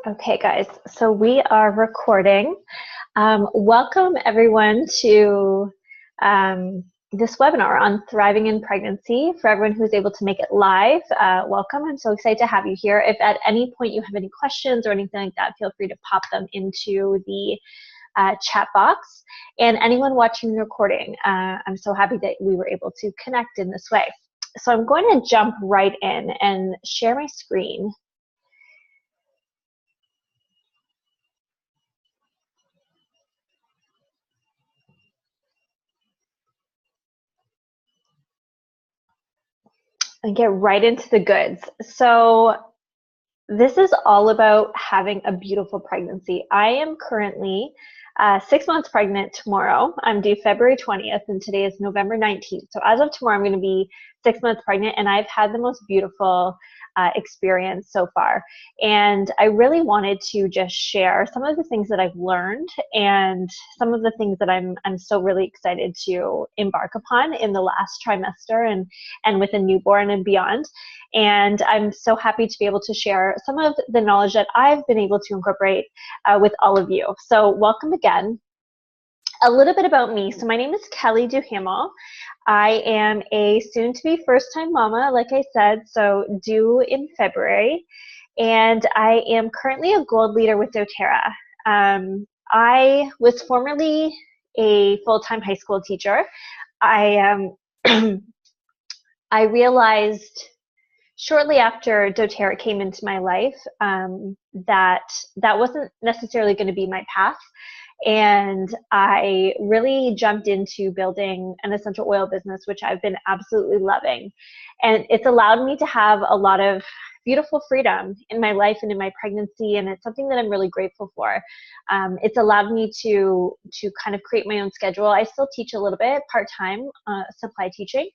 Okay, guys, so we are recording. Welcome everyone to this webinar on thriving in pregnancy. For everyone who's able to make it live, welcome. I'm so excited to have you here. If at any point you have any questions or anything like that, feel free to pop them into the chat box. And anyone watching the recording, I'm so happy that we were able to connect in this way. So I'm going to jump right in and share my screen. And get right into the goods. So this is all about having a beautiful pregnancy. I am currently 6 months pregnant tomorrow. I'm due February 20th and today is November 19th. So as of tomorrow, I'm going to be 6 months pregnant and I've had the most beautiful experience so far. And I really wanted to just share some of the things that I've learned and some of the things that I'm so really excited to embark upon in the last trimester and with a newborn and beyond. And I'm so happy to be able to share some of the knowledge that I've been able to incorporate with all of you. So welcome again. A little bit about me. So my name is Kelly Duhamel. I am a soon-to-be first-time mama, like I said, so due in February. And I am currently a gold leader with doTERRA. I was formerly a full-time high school teacher. I realized shortly after doTERRA came into my life that wasn't necessarily going to be my path. And I really jumped into building an essential oil business, which I've been absolutely loving. And it's allowed me to have a lot of beautiful freedom in my life and in my pregnancy, and it's something that I'm really grateful for. It's allowed me to kind of create my own schedule. I still teach a little bit part-time supply teaching,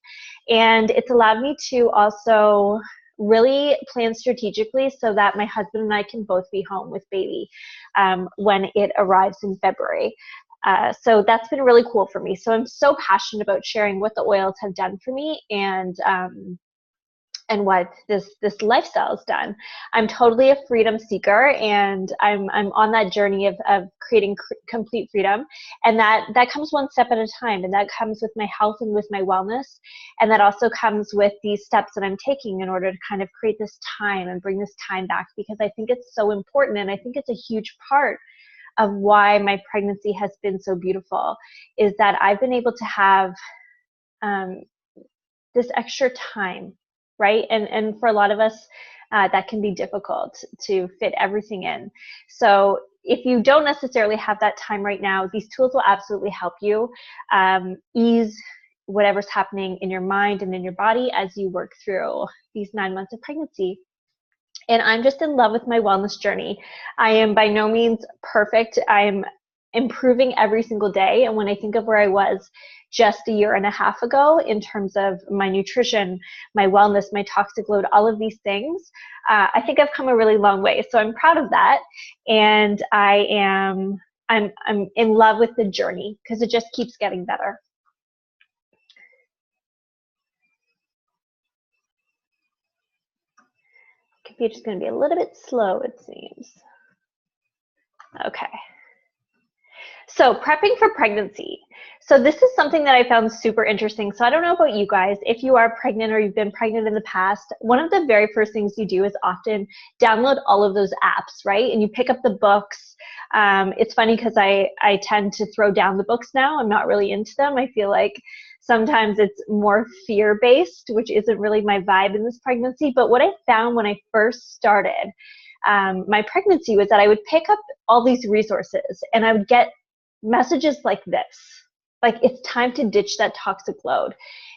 and it's allowed me to also really plan strategically so that my husband and I can both be home with baby when it arrives in February. So that's been really cool for me. So I'm so passionate about sharing what the oils have done for me and what this lifestyle has done. I'm totally a freedom seeker, and I'm on that journey of creating complete freedom, and that comes one step at a time, and that comes with my health and with my wellness, and that also comes with these steps that I'm taking in order to kind of create this time and bring this time back, because I think it's so important, and I think it's a huge part of why my pregnancy has been so beautiful, is that I've been able to have this extra time, right? And for a lot of us, that can be difficult to fit everything in. So if you don't necessarily have that time right now, these tools will absolutely help you ease whatever's happening in your mind and in your body as you work through these 9 months of pregnancy. And I'm just in love with my wellness journey. I am by no means perfect. I'm improving every single day. And when I think of where I was just a year and a half ago in terms of my nutrition, my wellness, my toxic load, all of these things, I think I've come a really long way. So I'm proud of that. And I'm in love with the journey because it just keeps getting better. Computer's going to be a little bit slow, it seems. Okay. So prepping for pregnancy. So this is something that I found super interesting. So I don't know about you guys, if you are pregnant or you've been pregnant in the past, one of the very first things you do is often download all of those apps, right? And you pick up the books. It's funny because I tend to throw down the books now. I'm not really into them. I feel like sometimes it's more fear-based, which isn't really my vibe in this pregnancy. But what I found when I first started my pregnancy was that I would pick up all these resources and I would get messages like this, like it's time to ditch that toxic load.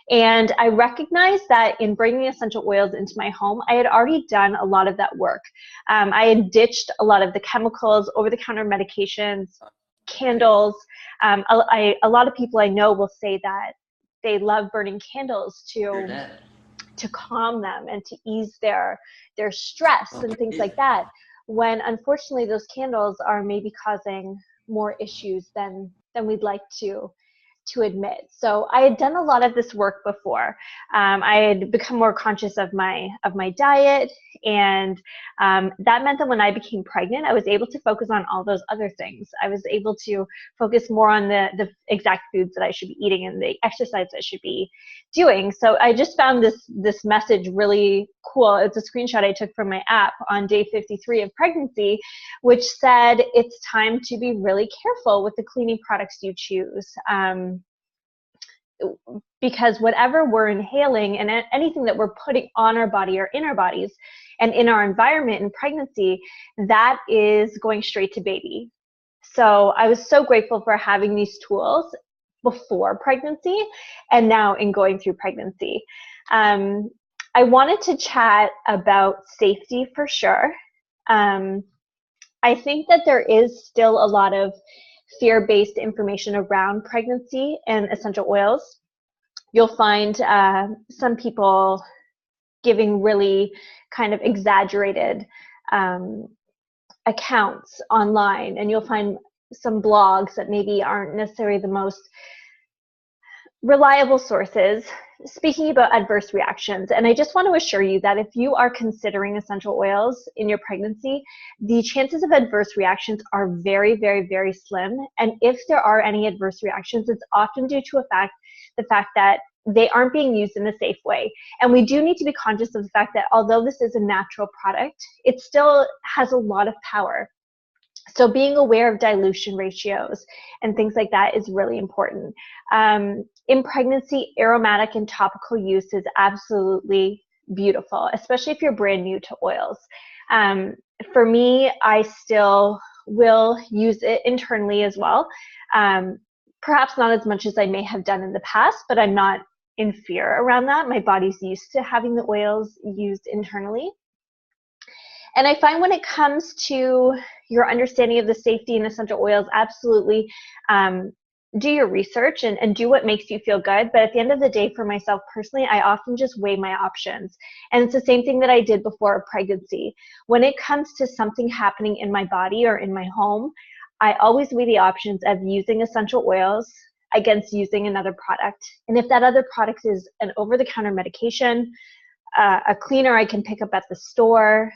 And I recognized that in bringing essential oils into my home, I had already done a lot of that work. I had ditched a lot of the chemicals, over-the-counter medications, candles. A lot of people I know will say that they love burning candles to calm them and to ease their stress and things like that, when unfortunately those candles are maybe causing more issues than we'd like to to admit. So I had done a lot of this work before. I had become more conscious of my diet, and that meant that when I became pregnant, I was able to focus on all those other things. I was able to focus more on the exact foods that I should be eating and the exercise I should be doing. So I just found this message really cool. It's a screenshot I took from my app on day 53 of pregnancy, which said it's time to be really careful with the cleaning products you choose. Because whatever we're inhaling and anything that we're putting on our body or in our bodies and in our environment in pregnancy, that is going straight to baby. So I was so grateful for having these tools before pregnancy and now in going through pregnancy. I wanted to chat about safety for sure. I think that there is still a lot of fear-based information around pregnancy and essential oils. You'll find some people giving really kind of exaggerated accounts online, and you'll find some blogs that maybe aren't necessarily the most reliable sources speaking about adverse reactions. And I just want to assure you that if you are considering essential oils in your pregnancy, the chances of adverse reactions are very, very, very slim. And if there are any adverse reactions, it's often due to the fact that they aren't being used in a safe way. And we do need to be conscious of the fact that although this is a natural product, it still has a lot of power. So being aware of dilution ratios and things like that is really important. In pregnancy, aromatic and topical use is absolutely beautiful, especially if you're brand new to oils. For me, I still will use it internally as well. Perhaps not as much as I may have done in the past, but I'm not in fear around that. My body's used to having the oils used internally. And I find when it comes to your understanding of the safety in essential oils, absolutely do your research and do what makes you feel good. But at the end of the day, for myself personally, I often just weigh my options. And it's the same thing that I did before a pregnancy. When it comes to something happening in my body or in my home, I always weigh the options of using essential oils against using another product. And if that other product is an over-the-counter medication, a cleaner I can pick up at the store,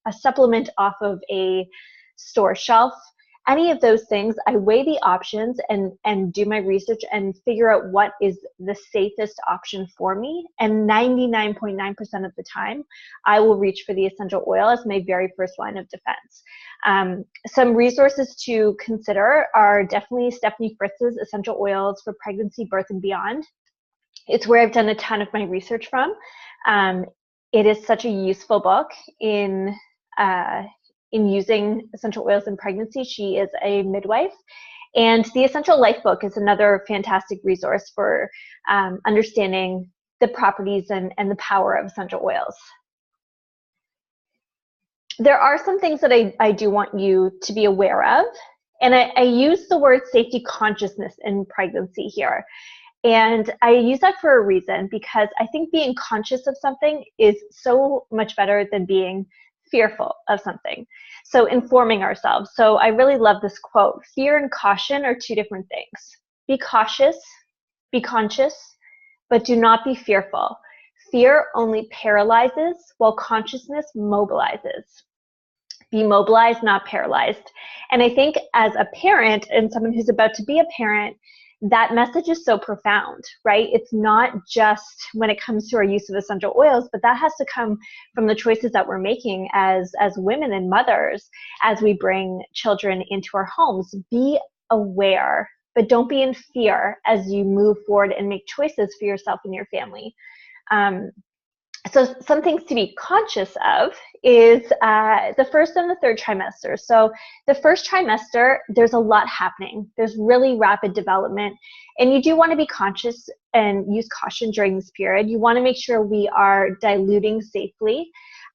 a supplement off of a store shelf, any of those things, I weigh the options and do my research and figure out what is the safest option for me. And 99.9% of the time, I will reach for the essential oil as my very first line of defense. Some resources to consider are definitely Stephanie Fritz's Essential Oils for Pregnancy, Birth, and Beyond. It's where I've done a ton of my research from. It is such a useful book in using essential oils in pregnancy. She is a midwife. And the Essential Life book is another fantastic resource for understanding the properties and the power of essential oils. There are some things that I do want you to be aware of. And I use the word safety consciousness in pregnancy here. And I use that for a reason, because I think being conscious of something is so much better than being fearful of something. So informing ourselves. So I really love this quote: fear and caution are two different things. Be cautious, be conscious, but do not be fearful. Fear only paralyzes, while consciousness mobilizes. Be mobilized, not paralyzed. And I think as a parent and someone who's about to be a parent, that message is so profound, right? It's not just when it comes to our use of essential oils, but that has to come from the choices that we're making as women and mothers as we bring children into our homes. Be aware, but don't be in fear as you move forward and make choices for yourself and your family. So some things to be conscious of is the first and the third trimester. So the first trimester, there's a lot happening. There's really rapid development. And you do want to be conscious and use caution during this period. You want to make sure we are diluting safely.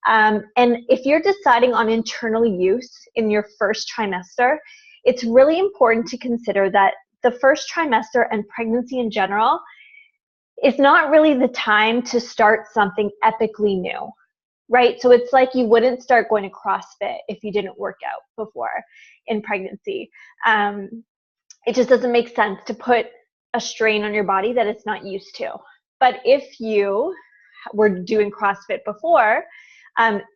And if you're deciding on internal use in your first trimester, it's really important to consider that the first trimester and pregnancy in general, it's not really the time to start something epically new, right? So it's like you wouldn't start going to CrossFit if you didn't work out before in pregnancy. It just doesn't make sense to put a strain on your body that it's not used to. But if you were doing CrossFit before,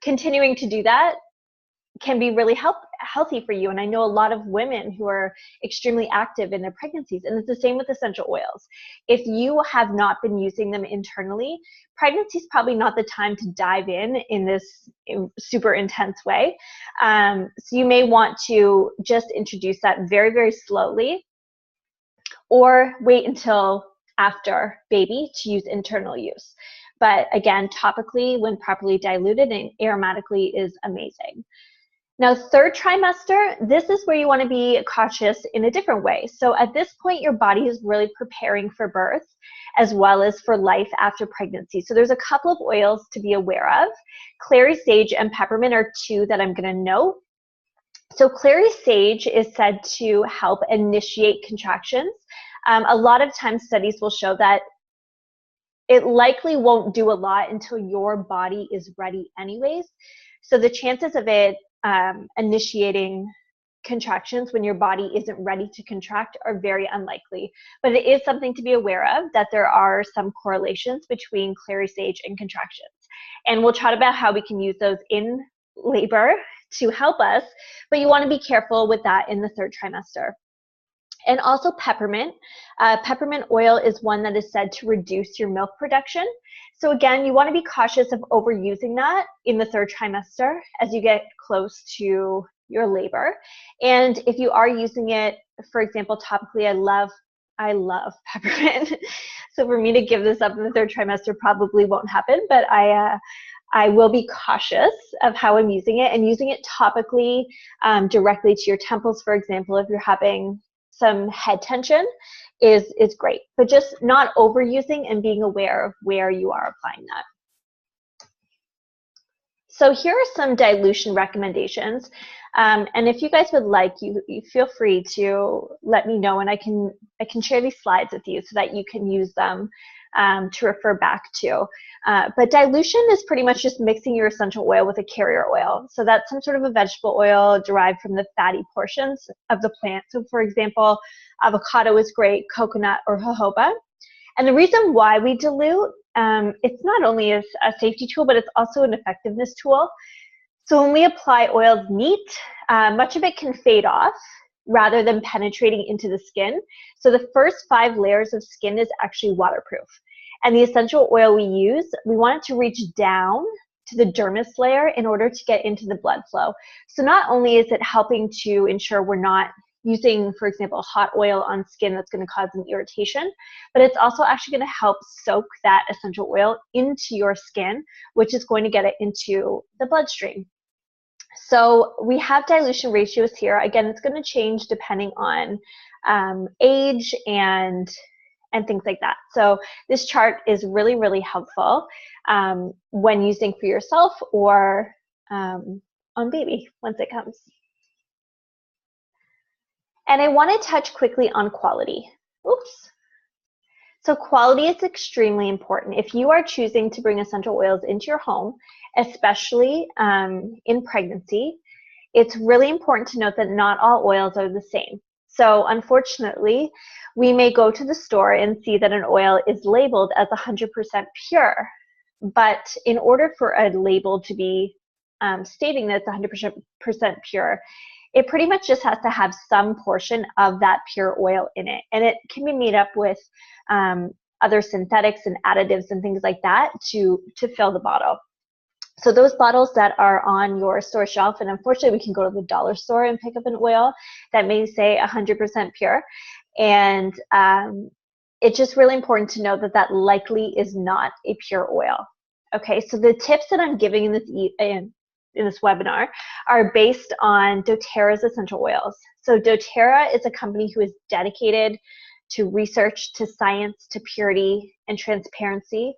continuing to do that can be really healthy for you. And I know a lot of women who are extremely active in their pregnancies, and it's the same with essential oils. If you have not been using them internally, pregnancy is probably not the time to dive in this super intense way. So you may want to just introduce that very, very slowly, or wait until after baby to use internal use. But again, topically, when properly diluted and aromatically, is amazing. Now, third trimester, this is where you want to be cautious in a different way. So at this point, your body is really preparing for birth as well as for life after pregnancy. So there's a couple of oils to be aware of. Clary sage and peppermint are two that I'm going to note. So clary sage is said to help initiate contractions. A lot of times studies will show that it likely won't do a lot until your body is ready anyways. So the chances of it initiating contractions when your body isn't ready to contract are very unlikely. But it is something to be aware of, that there are some correlations between clary sage and contractions. And we'll chat about how we can use those in labor to help us, but you want to be careful with that in the third trimester. And also peppermint. Peppermint oil is one that is said to reduce your milk production. So again, you want to be cautious of overusing that in the third trimester as you get close to your labor. And if you are using it, for example, topically, I love peppermint. So for me to give this up in the third trimester probably won't happen, but I will be cautious of how I'm using it, and using it topically directly to your temples, for example, if you're having some head tension is great, but just not overusing and being aware of where you are applying that. So here are some dilution recommendations. And if you guys would like, you feel free to let me know, and I can share these slides with you so that you can use them to refer back to. But dilution is pretty much just mixing your essential oil with a carrier oil. So that's some sort of a vegetable oil derived from the fatty portions of the plant. So for example, avocado is great, coconut or jojoba. And the reason why we dilute, it's not only a safety tool, but it's also an effectiveness tool. So when we apply oiled meat, much of it can fade off rather than penetrating into the skin. So the first 5 layers of skin is actually waterproof. And the essential oil we use, we want it to reach down to the dermis layer in order to get into the blood flow. So not only is it helping to ensure we're not using, for example, hot oil on skin that's going to cause an irritation, but it's also actually going to help soak that essential oil into your skin, which is going to get it into the bloodstream. So we have dilution ratios here. Again, it's going to change depending on age and things like that. So this chart is really, really helpful when using for yourself or on baby once it comes. And I want to touch quickly on quality. Oops. So quality is extremely important. If you are choosing to bring essential oils into your home, especially in pregnancy, it's really important to note that not all oils are the same. So unfortunately, we may go to the store and see that an oil is labeled as 100% pure. But in order for a label to be stating that it's 100% pure, it pretty much just has to have some portion of that pure oil in it. And it can be made up with other synthetics and additives and things like that to fill the bottle. So those bottles that are on your store shelf, and unfortunately we can go to the dollar store and pick up an oil that may say 100% pure. And it's just really important to know that that likely is not a pure oil. Okay, so the tips that I'm giving in this webinar are based on doTERRA's essential oils. So doTERRA is a company who is dedicated to research, to science, to purity and transparency.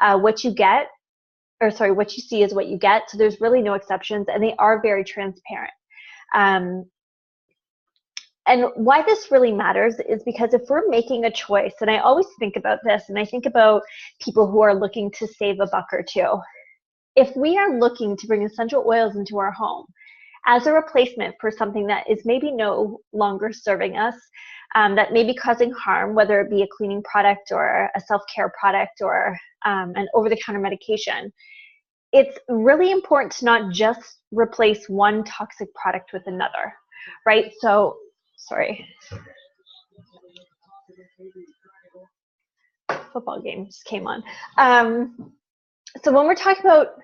What you see is what you get. So there's really no exceptions, and they are very transparent. And why this really matters is because if we're making a choice, and I always think about this, and I think about people who are looking to save a buck or two. If we are looking to bring essential oils into our home as a replacement for something that is maybe no longer serving us, that may be causing harm, whether it be a cleaning product or a self-care product or an over-the-counter medication, it's really important to not just replace one toxic product with another, right? So, sorry. Football game just came on. So when we're talking about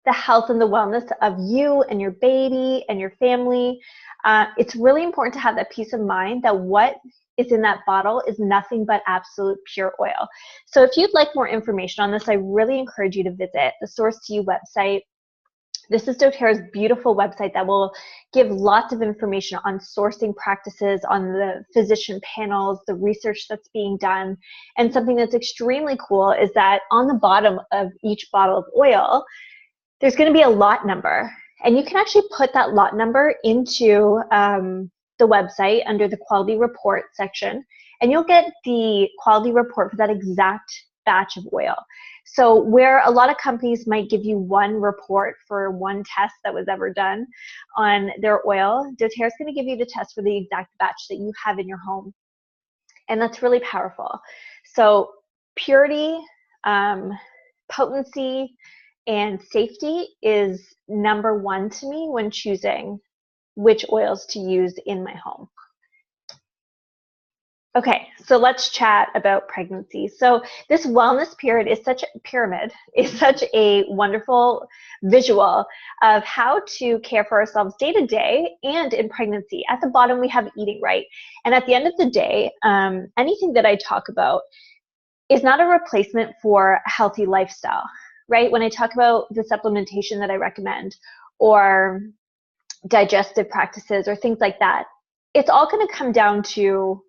the health and the wellness of you and your baby and your family, it's really important to have that peace of mind that what is in that bottle is nothing but absolute pure oil. So if you'd like more information on this, I really encourage you to visit the Source to You website. This is doTERRA's beautiful website that will give lots of information on sourcing practices, on the physician panels, the research that's being done. And something that's extremely cool is that on the bottom of each bottle of oil, there's going to be a lot number. And you can actually put that lot number into the website under the quality report section, and you'll get the quality report for that exact batch of oil. So where a lot of companies might give you one report for one test that was ever done on their oil, doTERRA is going to give you the test for the exact batch that you have in your home. And that's really powerful. So purity, potency, and safety is number one to me when choosing which oils to use in my home. Okay, so let's chat about pregnancy. So this wellness pyramid is such a wonderful visual of how to care for ourselves day to day and in pregnancy. At the bottom, we have eating right. And at the end of the day, anything that I talk about is not a replacement for a healthy lifestyle, right? When I talk about the supplementation that I recommend or digestive practices or things like that, it's all going to come down to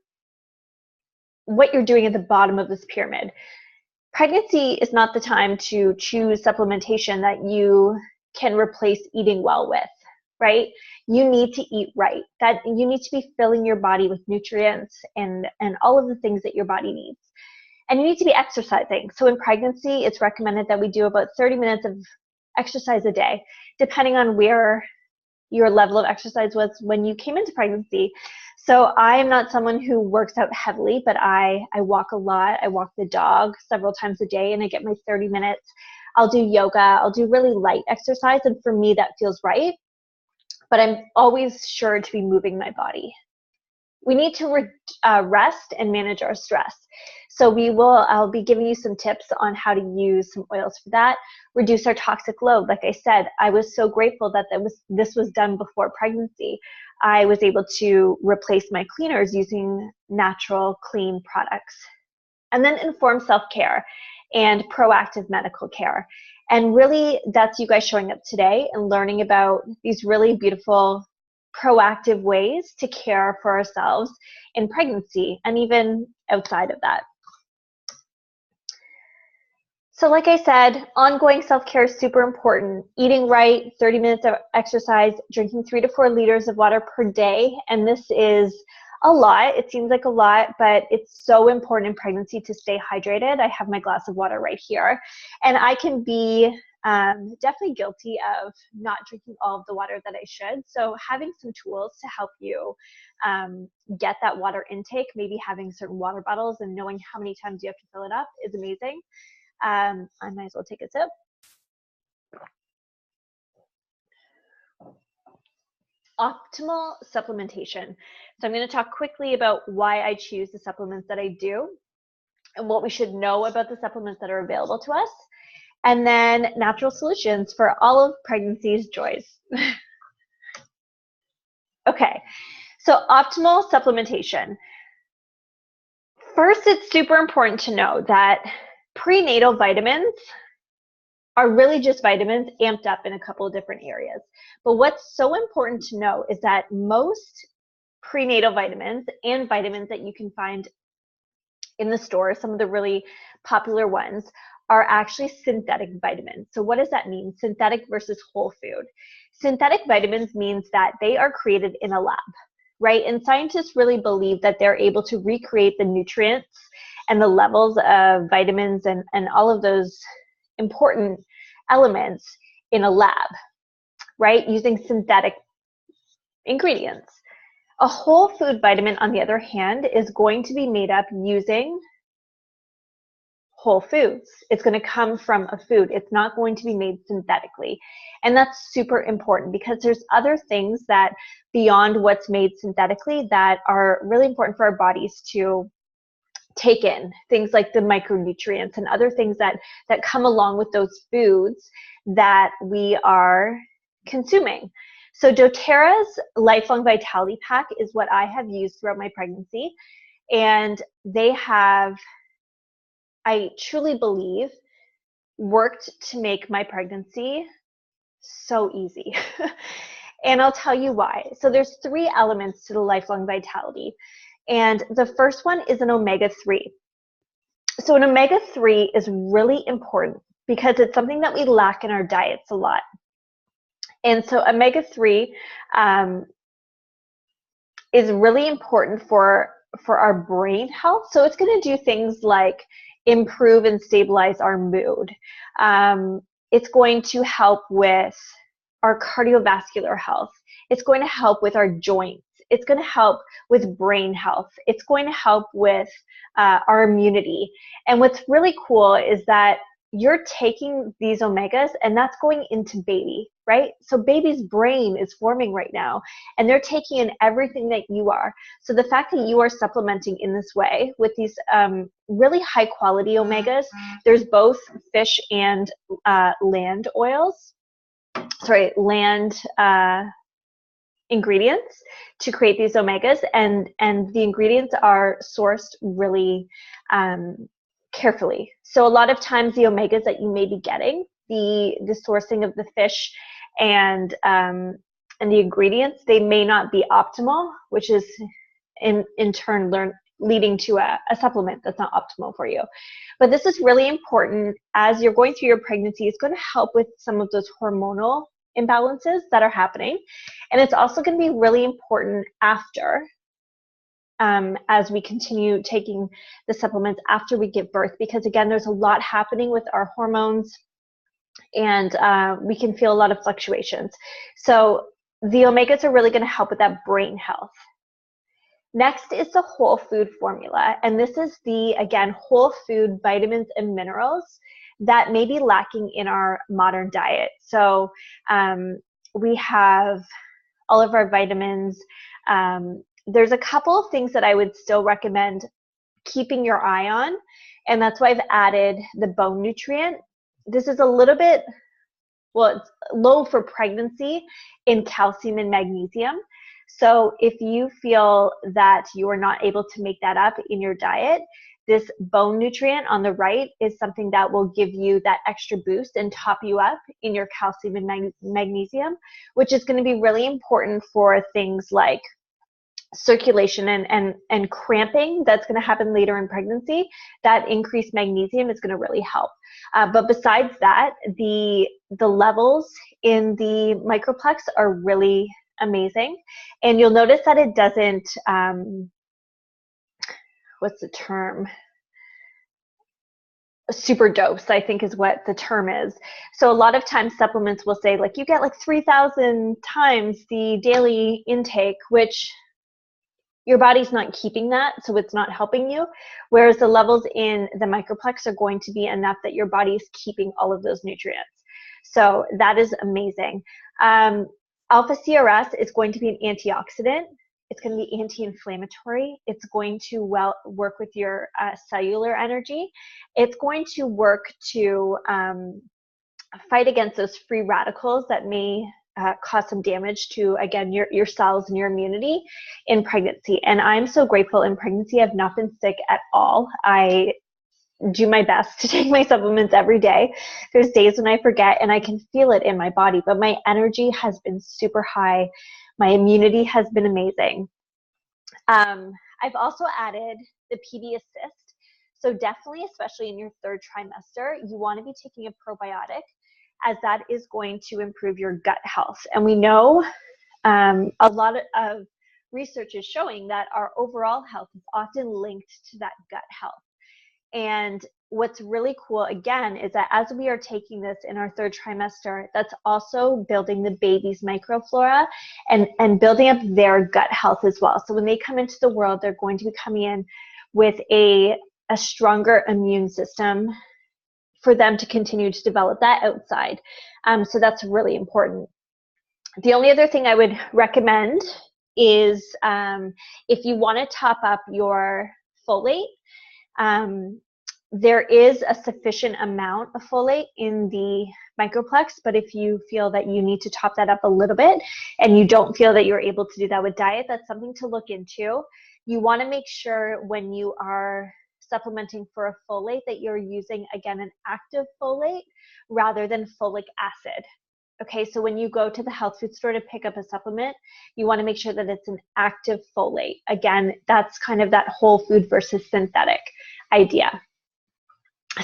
what you're doing at the bottom of this pyramid. Pregnancy is not the time to choose supplementation that you can replace eating well with, right? You need to eat right. That you need to be filling your body with nutrients and all of the things that your body needs. And you need to be exercising. So in pregnancy, it's recommended that we do about 30 minutes of exercise a day, depending on where your level of exercise was when you came into pregnancy. So I am not someone who works out heavily, but I walk a lot. I walk the dog several times a day, and I get my 30 minutes. I'll do yoga. I'll do really light exercise, and for me, that feels right. But I'm always sure to be moving my body. We need to rest and manage our stress. So I'll be giving you some tips on how to use some oils for that. Reduce our toxic load. Like I said, I was so grateful that this was done before pregnancy. I was able to replace my cleaners using natural, clean products. And then informed self-care and proactive medical care. And really, that's you guys showing up today and learning about these really beautiful proactive ways to care for ourselves in pregnancy and even outside of that. So like I said, ongoing self-care is super important. Eating right, 30 minutes of exercise, drinking 3 to 4 liters of water per day. And this is a lot. It seems like a lot, but it's so important in pregnancy to stay hydrated. I have my glass of water right here. And I can be definitely guilty of not drinking all of the water that I should. So having some tools to help you get that water intake, maybe having certain water bottles and knowing how many times you have to fill it up is amazing. I might as well take a sip. Optimal supplementation. So I'm going to talk quickly about why I choose the supplements that I do and what we should know about the supplements that are available to us. And then natural solutions for all of pregnancy's joys. Okay, so optimal supplementation. First, it's super important to know that prenatal vitamins are really just vitamins amped up in a couple of different areas. But what's so important to know is that most prenatal vitamins and vitamins that you can find in the store, some of the really popular ones, are actually synthetic vitamins. So what does that mean? Synthetic versus whole food. Synthetic vitamins means that they are created in a lab, right? And scientists really believe that they're able to recreate the nutrients and the levels of vitamins and all of those important elements in a lab, right? Using synthetic ingredients. A whole food vitamin, on the other hand, is going to be made up using whole foods. It's going to come from a food. It's not going to be made synthetically. And that's super important because there's other things that beyond what's made synthetically that are really important for our bodies to take in, things like the micronutrients and other things that come along with those foods that we are consuming. So doTERRA's Lifelong Vitality Pack is what I have used throughout my pregnancy, and they have, I truly believe, worked to make my pregnancy so easy. And I'll tell you why. So there's 3 elements to the Lifelong Vitality. And the first one is an omega-3. So an omega-3 is really important because it's something that we lack in our diets a lot. And so omega-3 is really important for our brain health. So it's going to do things like improve and stabilize our mood. It's going to help with our cardiovascular health. It's going to help with our joints. It's going to help with brain health. It's going to help with our immunity. And what's really cool is that you're taking these omegas and that's going into baby, right? So baby's brain is forming right now and they're taking in everything that you are. So the fact that you are supplementing in this way with these really high quality omegas, there's both fish and land ingredients to create these omegas, and the ingredients are sourced really carefully. So a lot of times the omegas that you may be getting, the sourcing of the fish and the ingredients, they may not be optimal, which is in turn leading to a supplement that's not optimal for you. But this is really important as you're going through your pregnancy. It's going to help with some of those hormonal imbalances that are happening. And it's also going to be really important after, as we continue taking the supplements after we give birth, because again, there's a lot happening with our hormones and we can feel a lot of fluctuations. So the omegas are really going to help with that brain health. Next is the whole food formula. And this is the, again, whole food vitamins and minerals that may be lacking in our modern diet. So we have all of our vitamins. There's a couple of things that I would still recommend keeping your eye on, and that's why I've added the bone nutrient. This is a little bit, well, it's low for pregnancy in calcium and magnesium. So if you feel that you are not able to make that up in your diet, this bone nutrient on the right is something that will give you that extra boost and top you up in your calcium and magnesium, which is going to be really important for things like circulation and cramping that's going to happen later in pregnancy. That increased magnesium is going to really help. But besides that, the levels in the microplex are really amazing. And you'll notice that it doesn't, what's the term? Super dose, I think is what the term is. So a lot of times supplements will say like you get like 3,000 times the daily intake, which your body's not keeping that, so it's not helping you. Whereas the levels in the microplex are going to be enough that your body is keeping all of those nutrients. So that is amazing. Alpha CRS is going to be an antioxidant. It's going to be anti-inflammatory. It's going to work with your cellular energy. It's going to work to fight against those free radicals that may cause some damage to, again, your cells and your immunity in pregnancy. And I'm so grateful in pregnancy. I've not been sick at all. I do my best to take my supplements every day. There's days when I forget and I can feel it in my body, but my energy has been super high. My immunity has been amazing. I've also added the PD Assist. So definitely, especially in your 3rd trimester, you want to be taking a probiotic, as that is going to improve your gut health. And we know a lot of research is showing that our overall health is often linked to that gut health. And what's really cool, again, is that as we are taking this in our third trimester, that's also building the baby's microflora and building up their gut health as well. So when they come into the world, they're going to be coming in with a stronger immune system for them to continue to develop that outside. So that's really important. The only other thing I would recommend is if you want to top up your folate, there is a sufficient amount of folate in the microplex, but if you feel that you need to top that up a little bit and you don't feel that you're able to do that with diet, that's something to look into. You want to make sure when you are supplementing for a folate that you're using, again, an active folate rather than folic acid. Okay, so when you go to the health food store to pick up a supplement, you want to make sure that it's an active folate. Again, that's kind of that whole food versus synthetic idea.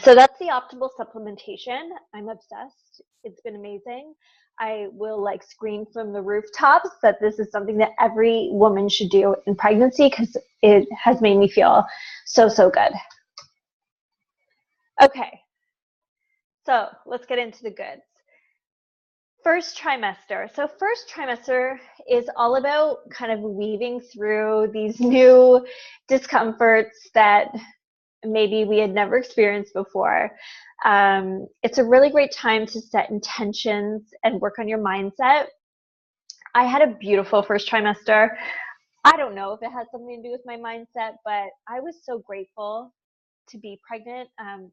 So that's the optimal supplementation. I'm obsessed. It's been amazing. I will like scream from the rooftops that this is something that every woman should do in pregnancy because it has made me feel so, so good. Okay, so let's get into the goods. First trimester. So first trimester is all about kind of weaving through these new discomforts that maybe we had never experienced before. It's a really great time to set intentions and work on your mindset. I had a beautiful first trimester. I don't know if it had something to do with my mindset, but I was so grateful to be pregnant.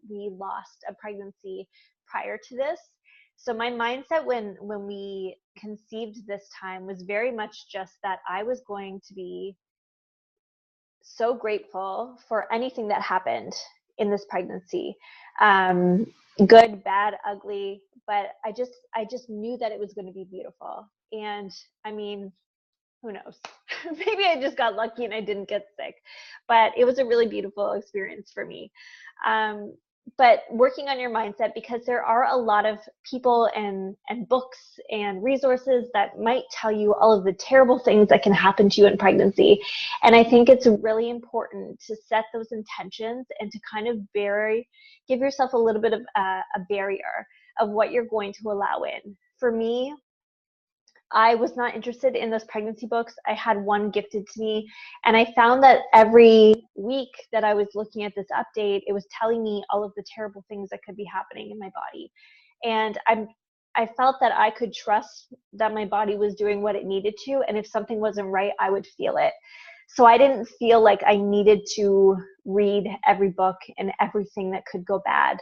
We lost a pregnancy prior to this. So my mindset when we conceived this time was very much just that I was going to be so grateful for anything that happened in this pregnancy, good, bad, ugly, but I just knew that it was going to be beautiful. And I mean, who knows? Maybe I just got lucky and I didn't get sick, but it was a really beautiful experience for me. But working on your mindset, because there are a lot of people and books and resources that might tell you all of the terrible things that can happen to you in pregnancy. And I think it's really important to set those intentions and to kind of give yourself a little bit of a barrier of what you're going to allow in. For me, I was not interested in those pregnancy books. I had one gifted to me, and I found that every week that I was looking at this update, it was telling me all of the terrible things that could be happening in my body. And I felt that I could trust that my body was doing what it needed to, and if something wasn't right, I would feel it. So I didn't feel like I needed to read every book and everything that could go bad.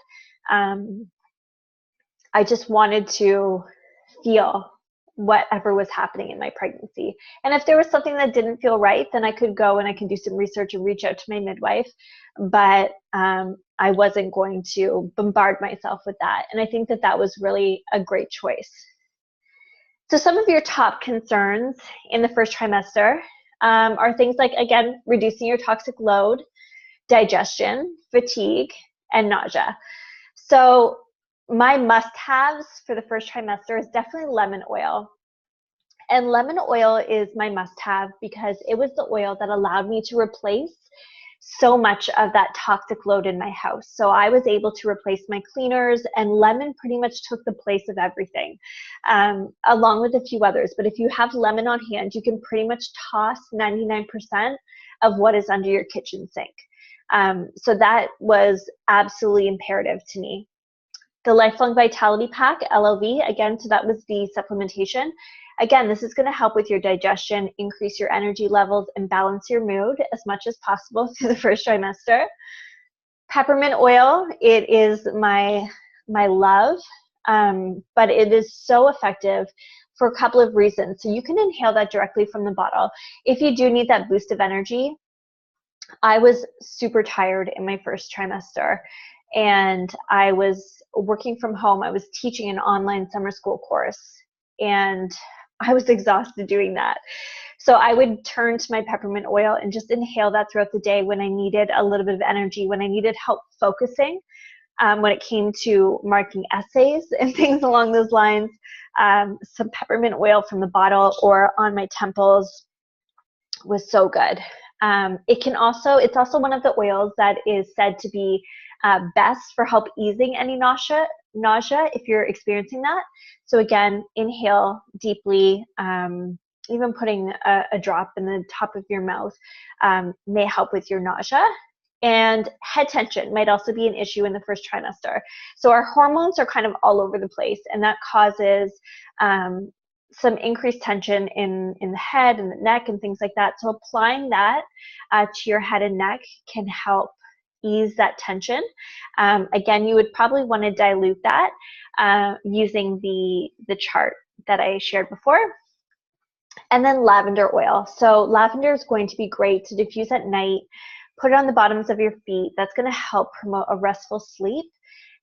I just wanted to feel whatever was happening in my pregnancy. And if there was something that didn't feel right, then I could go and I can do some research and reach out to my midwife. But I wasn't going to bombard myself with that. And I think that that was really a great choice. So some of your top concerns in the first trimester are things like, again, reducing your toxic load, digestion, fatigue, and nausea. So my must-haves for the first trimester is definitely lemon oil. And lemon oil is my must-have because it was the oil that allowed me to replace so much of that toxic load in my house. So I was able to replace my cleaners, and lemon pretty much took the place of everything, along with a few others. But if you have lemon on hand, you can pretty much toss 99% of what is under your kitchen sink. So that was absolutely imperative to me. The Lifelong Vitality Pack, LLV, again, so that was the supplementation. Again, this is going to help with your digestion, increase your energy levels, and balance your mood as much as possible through the first trimester. Peppermint oil, it is my love, but it is so effective for a couple of reasons. So you can inhale that directly from the bottle. If you do need that boost of energy, I was super tired in my first trimester, and I was working from home. I was teaching an online summer school course, and I was exhausted doing that. So I would turn to my peppermint oil and just inhale that throughout the day when I needed a little bit of energy, when I needed help focusing, when it came to marking essays and things along those lines. Some peppermint oil from the bottle or on my temples was so good. It's also one of the oils that is said to be best for help easing any nausea if you're experiencing that. So again, inhale deeply. Even putting a drop in the top of your mouth may help with your nausea. And head tension might also be an issue in the first trimester. So our hormones are kind of all over the place, and that causes some increased tension in the head and the neck and things like that. So applying that to your head and neck can help ease that tension. Again, you would probably want to dilute that using the chart that I shared before. And then lavender oil. So lavender is going to be great to diffuse at night. Put it on the bottoms of your feet. That's going to help promote a restful sleep.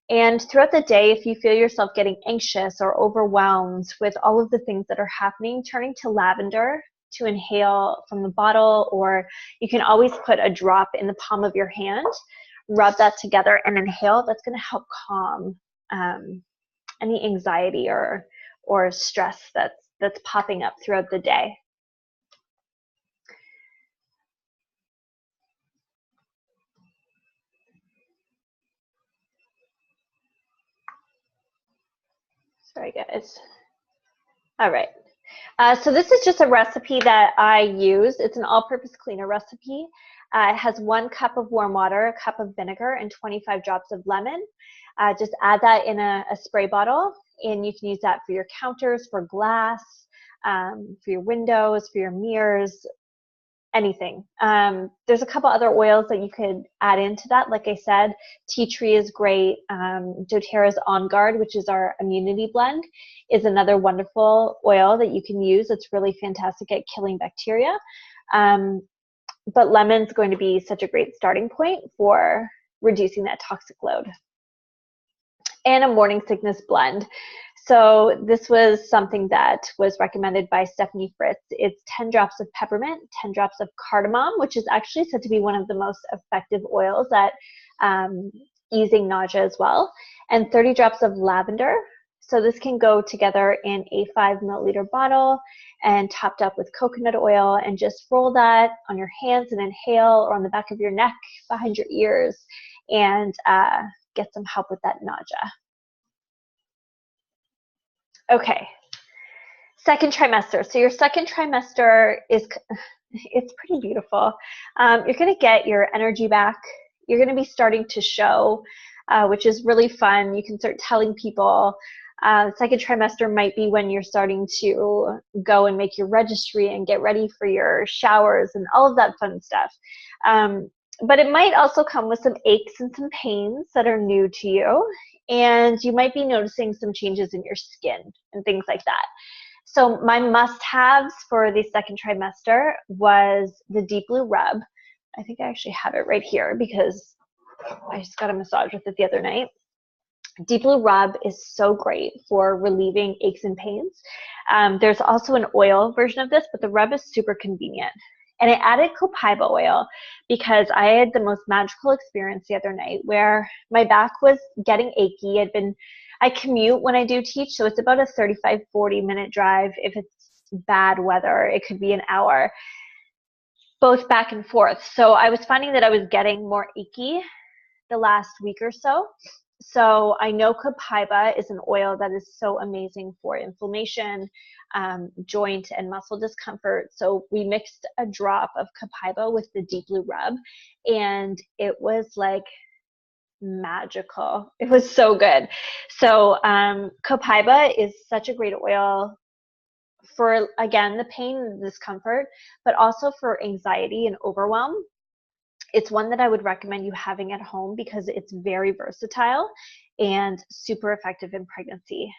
And throughout the day, if you feel yourself getting anxious or overwhelmed with all of the things that are happening, turning to lavender to inhale from the bottle, or you can always put a drop in the palm of your hand, rub that together and inhale. That's going to help calm any anxiety or stress that's popping up throughout the day. Sorry, guys. All right. So this is just a recipe that I use. It's an all-purpose cleaner recipe. It has 1 cup of warm water, a cup of vinegar, and 25 drops of lemon. Just add that in a spray bottle, and you can use that for your counters, for glass, for your windows, for your mirrors, anything. There's a couple other oils that you could add into that. Like I said, tea tree is great. doTERRA's On Guard, which is our immunity blend, is another wonderful oil that you can use. It's really fantastic at killing bacteria. But lemon's going to be such a great starting point for reducing that toxic load. And a morning sickness blend. So this was something that was recommended by Stephanie Fritz. It's 10 drops of peppermint, 10 drops of cardamom, which is actually said to be one of the most effective oils at easing nausea as well, and 30 drops of lavender. So this can go together in a 5 milliliter bottle and topped up with coconut oil, and just roll that on your hands and inhale, or on the back of your neck, behind your ears, and get some help with that nausea. Okay, second trimester. So your second trimester it's pretty beautiful. You're going to get your energy back. You're going to be starting to show, which is really fun. You can start telling people. Second trimester might be when you're starting to go and make your registry and get ready for your showers and all of that fun stuff. But it might also come with some aches and some pains that are new to you. And you might be noticing some changes in your skin and things like that. So my must-haves for the second trimester was the Deep Blue Rub. I think I actually have it right here because I just got a massage with it the other night. Deep Blue Rub is so great for relieving aches and pains. There's also an oil version of this, but the rub is super convenient. And I added copaiba oil because I had the most magical experience the other night where my back was getting achy. I commute when I do teach, so it's about a 35, 40-minute drive. If it's bad weather, it could be an hour, both back and forth. So I was finding that I was getting more achy the last week or so. So I know copaiba is an oil that is so amazing for inflammation, joint and muscle discomfort. So we mixed a drop of copaiba with the Deep Blue Rub, and it was like magical. It was so good. So copaiba is such a great oil for, again, the pain and discomfort, but also for anxiety and overwhelm. It's one that I would recommend you having at home because it's very versatile and super effective in pregnancy.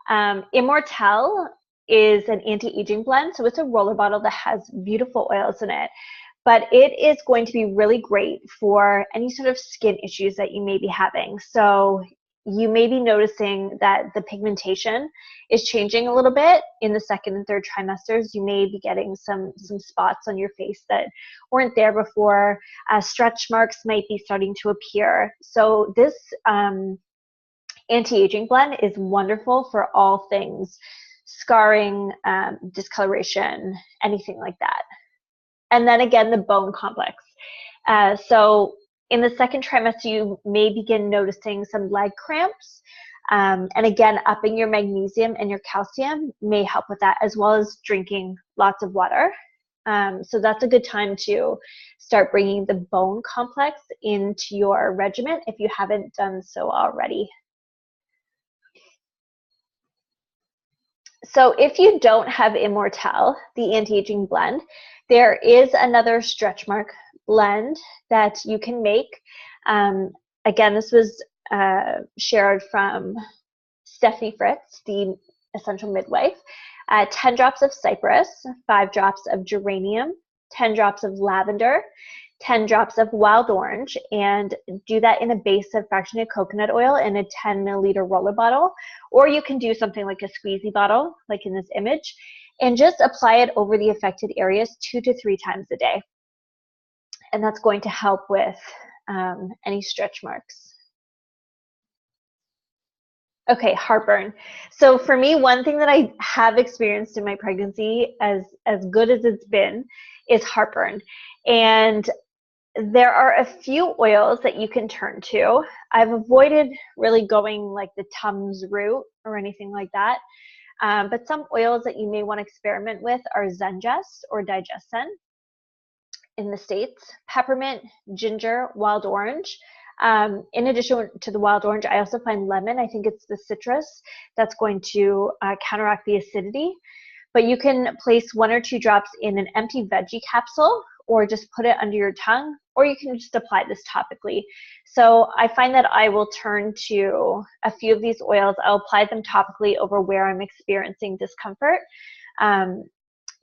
Immortelle is an anti-aging blend. So it's a roller bottle that has beautiful oils in it, but it is going to be really great for any sort of skin issues that you may be having. So you may be noticing that the pigmentation is changing a little bit in the second and third trimesters. You may be getting some spots on your face that weren't there before. Stretch marks might be starting to appear. So this anti-aging blend is wonderful for all things scarring, discoloration, anything like that. And then again, the bone complex. So in the second trimester, you may begin noticing some leg cramps. And again, upping your magnesium and your calcium may help with that, as well as drinking lots of water. So that's a good time to start bringing the bone complex into your regimen if you haven't done so already. So if you don't have Immortelle, the anti-aging blend, there is another stretch mark blend that you can make. Again, this was shared from Stephanie Fritz, the essential midwife. 10 drops of cypress, 5 drops of geranium, 10 drops of lavender, 10 drops of wild orange, and do that in a base of fractionated coconut oil in a 10 milliliter roller bottle, or you can do something like a squeezy bottle, like in this image, and just apply it over the affected areas 2 to 3 times a day. And that's going to help with any stretch marks. Okay, heartburn. So for me, one thing that I have experienced in my pregnancy, as good as it's been, is heartburn. And there are a few oils that you can turn to. I've avoided really going like the Tums route or anything like that. But some oils that you may want to experiment with are Zengest or Digescen in the States, peppermint, ginger, wild orange. In addition to the wild orange, I also find lemon. I think it's the citrus that's going to counteract the acidity. But you can place 1 or 2 drops in an empty veggie capsule, or just put it under your tongue, or you can just apply this topically. So I find that I will turn to a few of these oils. I'll apply them topically over where I'm experiencing discomfort.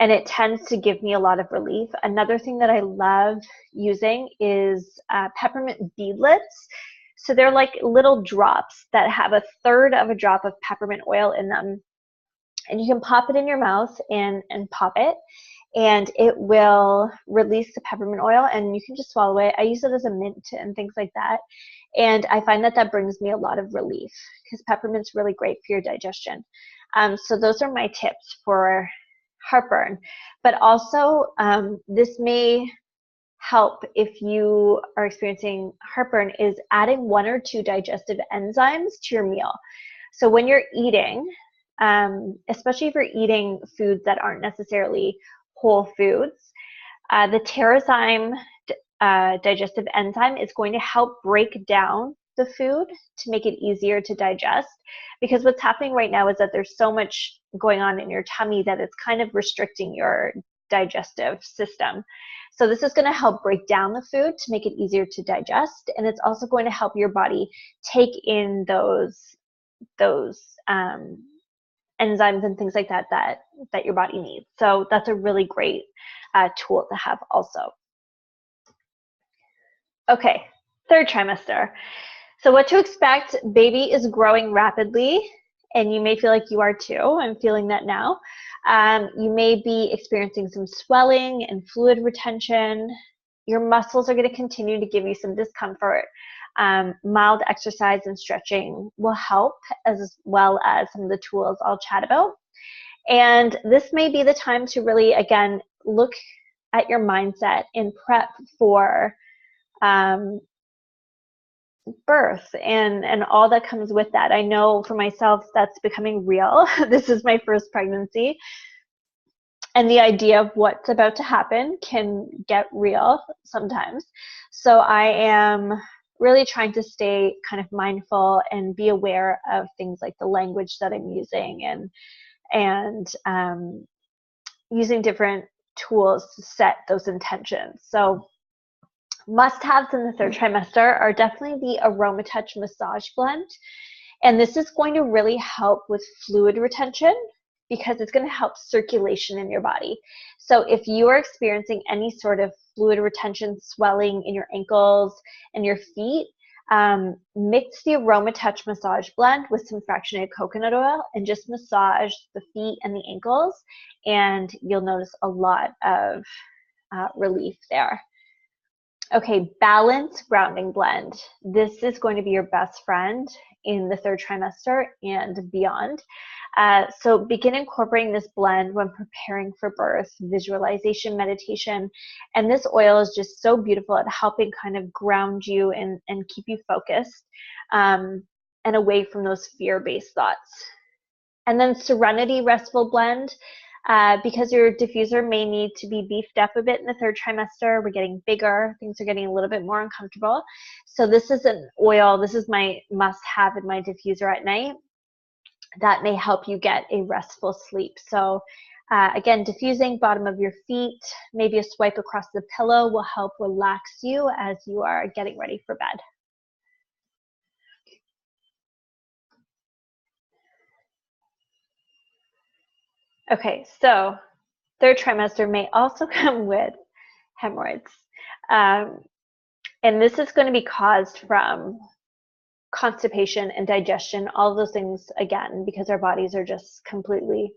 And it tends to give me a lot of relief. Another thing that I love using is peppermint beadlets. So they're like little drops that have 1/3 of a drop of peppermint oil in them. And you can pop it in your mouth and pop it, and it will release the peppermint oil, and you can just swallow it. I use it as a mint and things like that. And I find that that brings me a lot of relief because peppermint's really great for your digestion. So those are my tips for heartburn. But also, this may help if you are experiencing heartburn, is adding 1 or 2 digestive enzymes to your meal. So when you're eating, especially if you're eating foods that aren't necessarily whole foods, the Terrazyme digestive enzyme is going to help break down the food to make it easier to digest, because what's happening right now is that there's so much going on in your tummy that it's kind of restricting your digestive system. So this is going to help break down the food to make it easier to digest, and it's also going to help your body take in those enzymes and things like that that your body needs. So that's a really great tool to have also. Okay, 3rd trimester. So what to expect: baby is growing rapidly, and you may feel like you are too. I'm feeling that now. You may be experiencing some swelling and fluid retention. Your muscles are going to continue to give you some discomfort. Mild exercise and stretching will help, as well as some of the tools I'll chat about. And this may be the time to really, again, look at your mindset and prep for birth and all that comes with that. I know for myself that's becoming real. This is my first pregnancy, and the idea of what's about to happen can get real sometimes. So I am really trying to stay kind of mindful and be aware of things like the language that I'm using, and using different tools to set those intentions. So must-haves in the 3rd trimester are definitely the AromaTouch Massage Blend. And this is going to really help with fluid retention, because it's going to help circulation in your body. So if you are experiencing any sort of fluid retention, swelling in your ankles and your feet, mix the AromaTouch Massage Blend with some fractionated coconut oil and just massage the feet and the ankles, and you'll notice a lot of relief there. Okay, Balance Grounding Blend. This is going to be your best friend in the 3rd trimester and beyond. So begin incorporating this blend when preparing for birth, visualization, meditation. And this oil is just so beautiful at helping kind of ground you and keep you focused and away from those fear-based thoughts. And then Serenity Restful Blend. Because your diffuser may need to be beefed up a bit in the third trimester. We're getting bigger. Things are getting a little bit more uncomfortable. So this is an oil. This is my must-have in my diffuser at night. That may help you get a restful sleep. So again, diffusing bottom of your feet, maybe a swipe across the pillow will help relax you as you are getting ready for bed. Okay, so third trimester may also come with hemorrhoids. And this is going to be caused from constipation and digestion, all of those things, again, because our bodies are just completely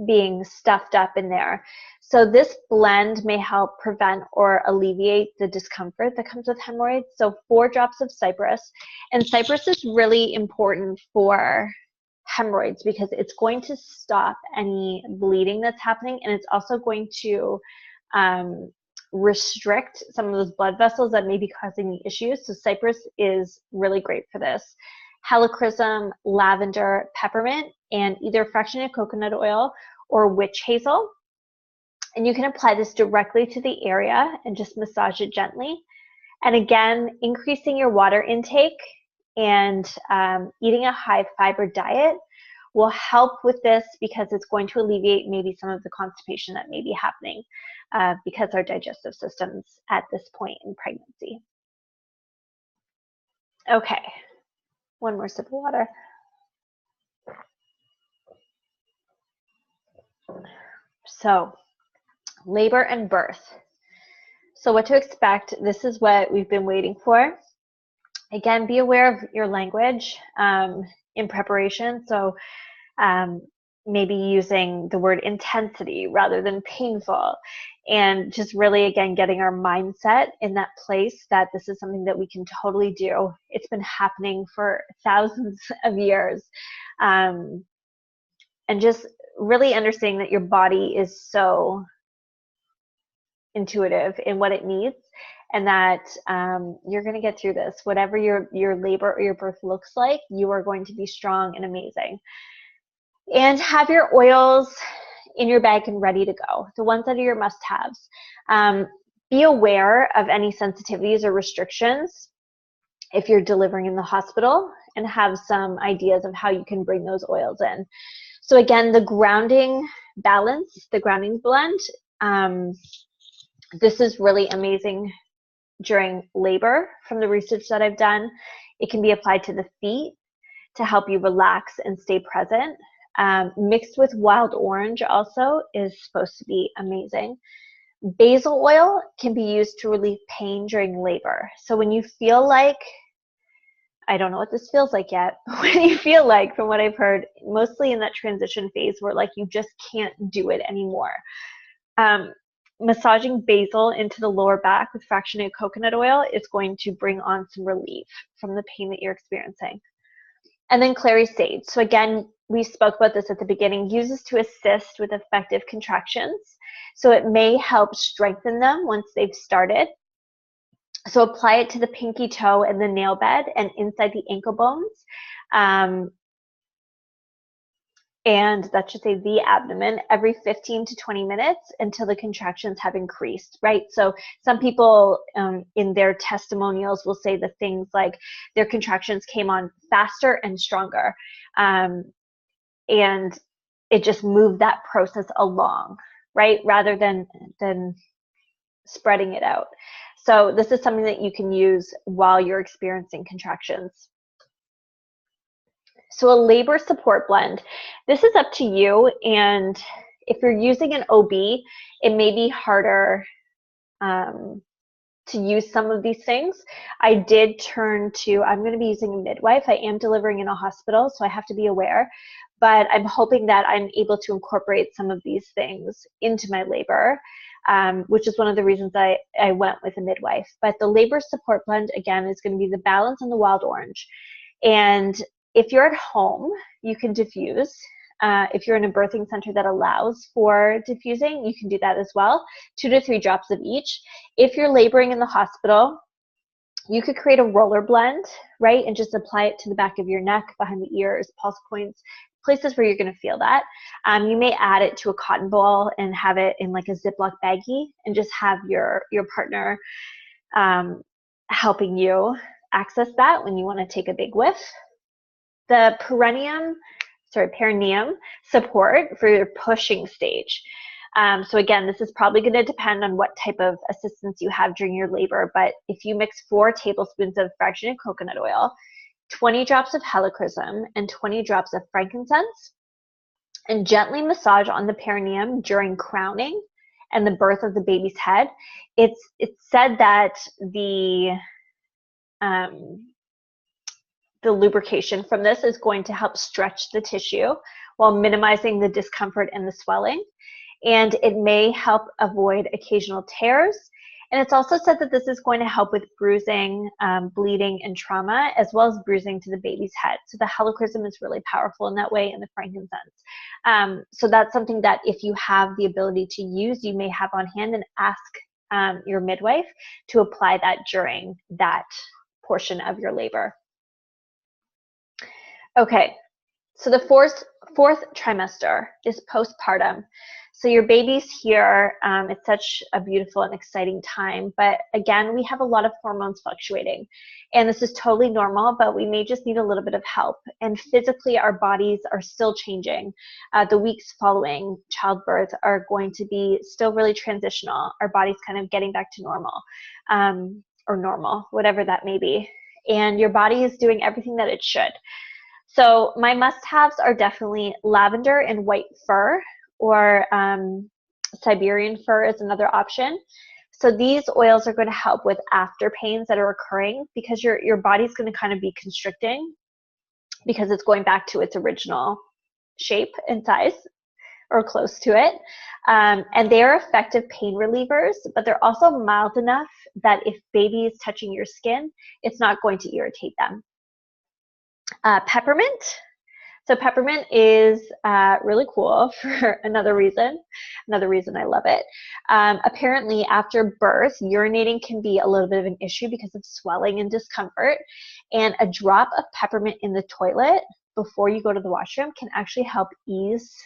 being stuffed up in there. So this blend may help prevent or alleviate the discomfort that comes with hemorrhoids. So 4 drops of cypress. And cypress is really important for hemorrhoids because it's going to stop any bleeding that's happening, and it's also going to restrict some of those blood vessels that may be causing the issues. So cypress is really great for this. Helichrysum, lavender, peppermint, and either fractionated coconut oil or witch hazel. And you can apply this directly to the area and just massage it gently. And again, increasing your water intake and eating a high fiber diet will help with this because it's going to alleviate maybe some of the constipation that may be happening because our digestive system's at this point in pregnancy. Okay, one more sip of water. So, labor and birth. So what to expect, this is what we've been waiting for. Again, be aware of your language in preparation. So maybe using the word intensity rather than painful, and just really, again, getting our mindset in that place that this is something that we can totally do. It's been happening for thousands of years. And just really understanding that your body is so intuitive in what it needs, and that you're going to get through this. Whatever your labor or your birth looks like, you are going to be strong and amazing. And have your oils in your bag and ready to go, the ones that are your must-haves. Be aware of any sensitivities or restrictions if you're delivering in the hospital, and have some ideas of how you can bring those oils in. So again, the grounding balance, the grounding blend, this is really amazing during labor. From the research that I've done, it can be applied to the feet to help you relax and stay present. Mixed with wild orange also is supposed to be amazing. Basil oil can be used to relieve pain during labor. So when you feel like, I don't know what this feels like yet, when you feel like, from what I've heard, mostly in that transition phase where like you just can't do it anymore, massaging basil into the lower back with fractionated coconut oil is going to bring on some relief from the pain that you're experiencing. And then clary sage. So again, we spoke about this at the beginning, uses to assist with effective contractions. So it may help strengthen them once they've started. So apply it to the pinky toe and the nail bed and inside the ankle bones. And that should say the abdomen, every 15 to 20 minutes until the contractions have increased, right? So some people in their testimonials will say the things like their contractions came on faster and stronger. And it just moved that process along, right? Rather than spreading it out. So this is something that you can use while you're experiencing contractions. So a labor support blend, this is up to you, and if you're using an OB, it may be harder to use some of these things. I did turn to, I'm going to be using a midwife. I am delivering in a hospital, so I have to be aware, but I'm hoping that I'm able to incorporate some of these things into my labor, which is one of the reasons I went with a midwife. But the labor support blend, again, is going to be the balance and the wild orange. And if you're at home, you can diffuse. if you're in a birthing center that allows for diffusing, you can do that as well, 2 to 3 drops of each. If you're laboring in the hospital, you could create a roller blend, right, and just apply it to the back of your neck, behind the ears, pulse points, places where you're going to feel that. You may add it to a cotton ball and have it in like a Ziploc baggie and just have your partner helping you access that when you want to take a big whiff. The perineum support for your pushing stage. So again, this is probably going to depend on what type of assistance you have during your labor, but if you mix 4 tablespoons of fractionated coconut oil, 20 drops of helichrysum, and 20 drops of frankincense, and gently massage on the perineum during crowning and the birth of the baby's head, it's said that the lubrication from this is going to help stretch the tissue while minimizing the discomfort and the swelling. And it may help avoid occasional tears. And it's also said that this is going to help with bruising, bleeding, and trauma, as well as bruising to the baby's head. So the helichrysum is really powerful in that way, and the frankincense. So that's something that if you have the ability to use, you may have on hand, and ask your midwife to apply that during that portion of your labor. Okay, so the fourth trimester is postpartum. So your baby's here. It's such a beautiful and exciting time, but again, we have a lot of hormones fluctuating, and this is totally normal, but we may just need a little bit of help. And physically, our bodies are still changing. The weeks following childbirth are going to be still really transitional. Our body's kind of getting back to normal, or normal, whatever that may be. And your body is doing everything that it should. So my must-haves are definitely lavender and white fir, or Siberian fir is another option. So these oils are going to help with after pains that are occurring, because your body's going to kind of be constricting because it's going back to its original shape and size, or close to it. And they are effective pain relievers, but they're also mild enough that if baby is touching your skin, it's not going to irritate them. Peppermint. So peppermint is really cool for another reason I love it. Apparently after birth, urinating can be a little bit of an issue because of swelling and discomfort, and a drop of peppermint in the toilet before you go to the washroom can actually help ease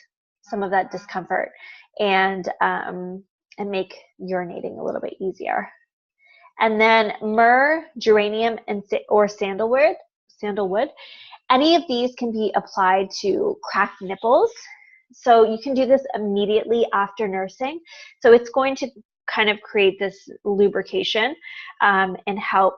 some of that discomfort and make urinating a little bit easier. And then myrrh, geranium, or sandalwood. Any of these can be applied to cracked nipples. So you can do this immediately after nursing. So it's going to kind of create this lubrication and help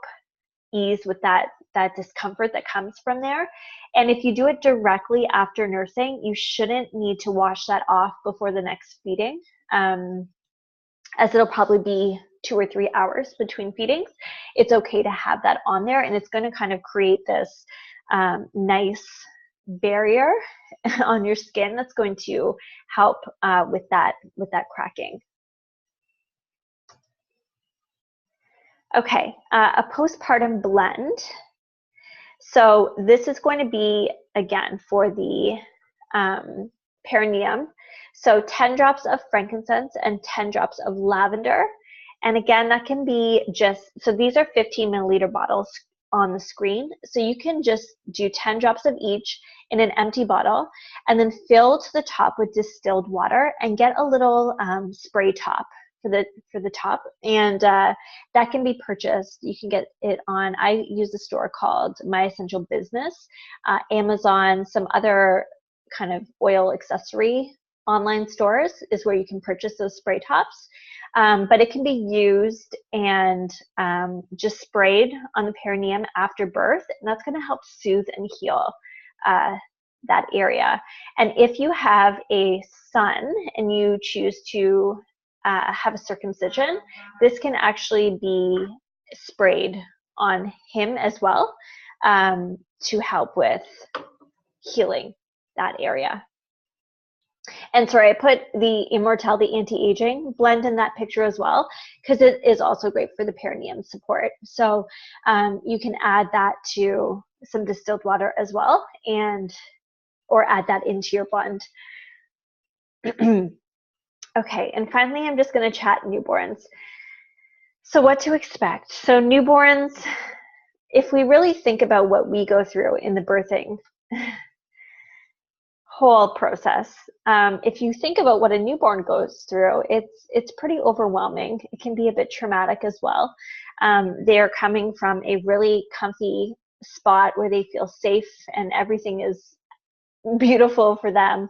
ease with that discomfort that comes from there. And if you do it directly after nursing, you shouldn't need to wash that off before the next feeding, as it'll probably be 2 or 3 hours between feedings. It's okay to have that on there, and it's going to kind of create this nice barrier on your skin that's going to help with that cracking. Okay, a postpartum blend. So this is going to be, again, for the perineum. So 10 drops of frankincense and 10 drops of lavender. And again, that can be so these are 15 milliliter bottles on the screen. So you can just do 10 drops of each in an empty bottle, and then fill to the top with distilled water, and get a little spray top for the top. And that can be purchased. You can get it on, I use a store called My Essential Business, Amazon, some other kind of oil accessory online stores is where you can purchase those spray tops. But it can be used and just sprayed on the perineum after birth, and that's going to help soothe and heal that area. And if you have a son and you choose to have a circumcision, this can actually be sprayed on him as well, to help with healing that area. And sorry, I put the Immortality Anti-Aging blend in that picture as well, because it is also great for the perineum support. So you can add that to some distilled water as well, and or add that into your blend. Okay, and finally, I'm just going to chat newborns. So what to expect? So newborns, if we really think about what we go through in the birthing whole process, if you think about what a newborn goes through, it's pretty overwhelming. It can be a bit traumatic as well. They're coming from a really comfy spot where they feel safe and everything is beautiful for them,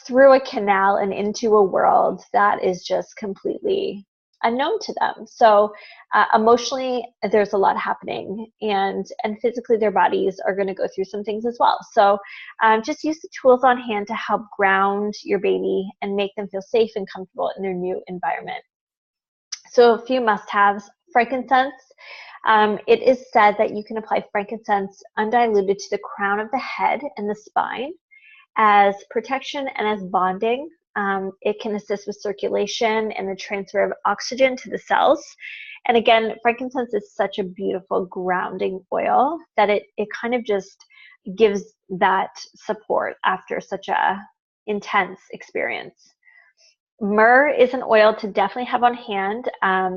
through a canal and into a world that is just completely unknown to them. So emotionally, there's a lot happening, and physically their bodies are going to go through some things as well. So just use the tools on hand to help ground your baby and make them feel safe and comfortable in their new environment. So a few must-haves: frankincense. It is said that you can apply frankincense undiluted to the crown of the head and the spine as protection and as bonding. It can assist with circulation and the transfer of oxygen to the cells. And again, frankincense is such a beautiful grounding oil that it kind of just gives that support after such a intense experience. Myrrh is an oil to definitely have on hand.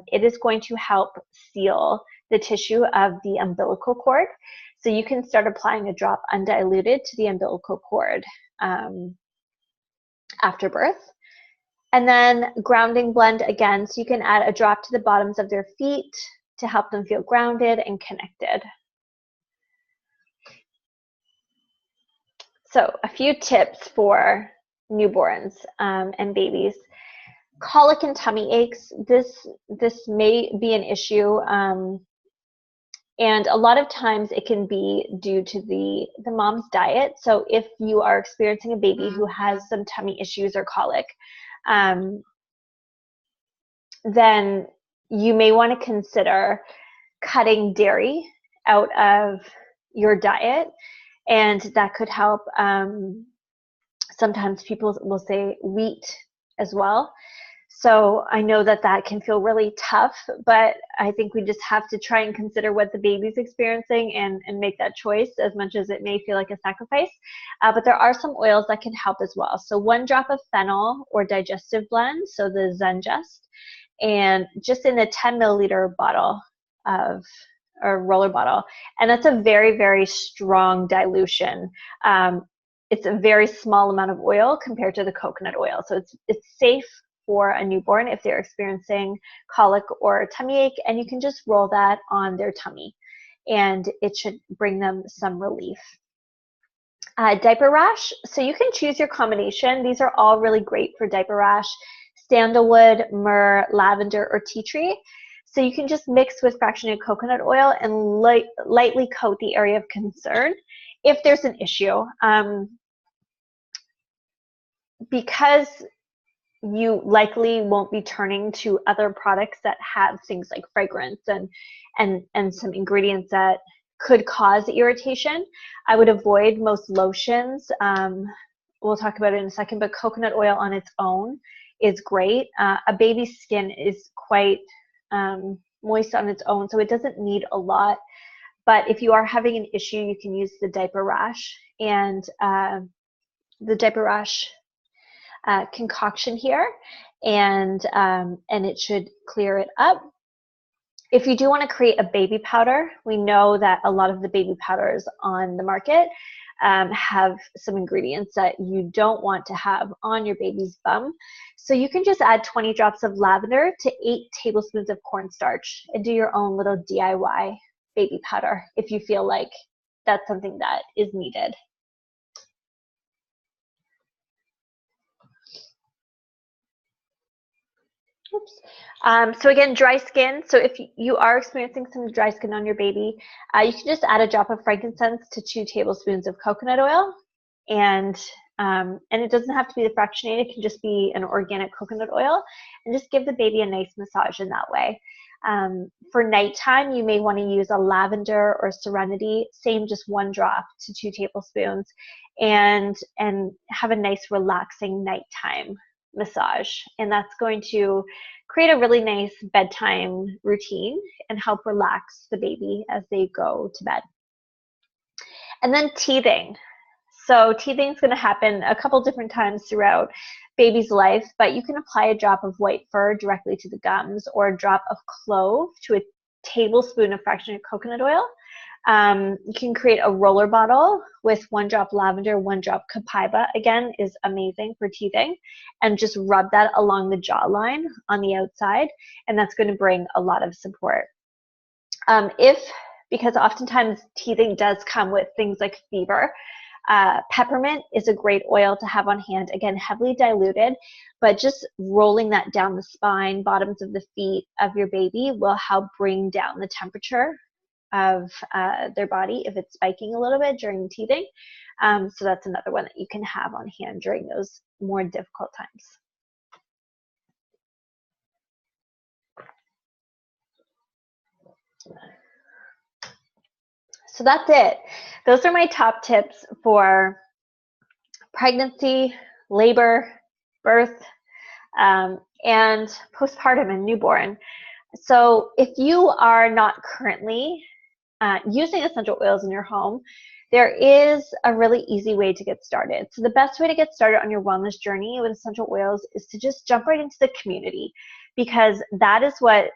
It is going to help seal the tissue of the umbilical cord. So you can start applying a drop undiluted to the umbilical cord after birth. And then grounding blend again, so you can add a drop to the bottoms of their feet to help them feel grounded and connected. So a few tips for newborns and babies. Colic and tummy aches, this may be an issue, and a lot of times it can be due to the mom's diet. So if you are experiencing a baby who has some tummy issues or colic, then you may want to consider cutting dairy out of your diet, and that could help. Sometimes people will say wheat as well. So I know that can feel really tough, but I think we just have to try and consider what the baby's experiencing and make that choice, as much as it may feel like a sacrifice. But there are some oils that can help as well. So 1 drop of fennel or digestive blend, so the Zengest, and just in a 10 milliliter bottle or roller bottle. And that's a very, very strong dilution. It's a very small amount of oil compared to the coconut oil. So it's safe for a newborn if they're experiencing colic or tummy ache, and you can just roll that on their tummy and it should bring them some relief. Diaper rash, so you can choose your combination. These are all really great for diaper rash: sandalwood, myrrh, lavender, or tea tree. So you can just mix with fractionated coconut oil and lightly coat the area of concern if there's an issue. Because you likely won't be turning to other products that have things like fragrance and some ingredients that could cause irritation, I would avoid most lotions. We'll talk about it in a second, but coconut oil on its own is great. A baby's skin is quite moist on its own, so it doesn't need a lot. But if you are having an issue, you can use the diaper rash, and the diaper rash concoction here, and it should clear it up. If you do want to create a baby powder, we know that a lot of the baby powders on the market have some ingredients that you don't want to have on your baby's bum. So you can just add 20 drops of lavender to 8 tablespoons of cornstarch and do your own little DIY baby powder if you feel like that's something that is needed. Oops. So again, dry skin. So if you are experiencing some dry skin on your baby, you can just add a drop of frankincense to 2 tablespoons of coconut oil, and it doesn't have to be the fractionated. It can just be an organic coconut oil, and just give the baby a nice massage in that way. For nighttime, you may want to use a lavender or serenity, same, just 1 drop to 2 tablespoons, and have a nice relaxing nighttime massage. And that's going to create a really nice bedtime routine and help relax the baby as they go to bed. And then teething. So teething is going to happen a couple different times throughout baby's life, but you can apply a drop of white fur directly to the gums or a drop of clove to a tablespoon of fractionated coconut oil. You can create a roller bottle with 1 drop lavender, 1 drop copaiba. Again, is amazing for teething. And just rub that along the jawline on the outside, and that's going to bring a lot of support. Because oftentimes teething does come with things like fever, peppermint is a great oil to have on hand. Again, heavily diluted, but just rolling that down the spine, bottoms of the feet of your baby will help bring down the temperature of their body if it's spiking a little bit during teething. So that's another one that you can have on hand during those more difficult times. So that's it. Those are my top tips for pregnancy, labor, birth, and postpartum and newborn. So if you are not currently using essential oils in your home, there is a really easy way to get started. So the best way to get started on your wellness journey with essential oils is to just jump right into the community, because that is what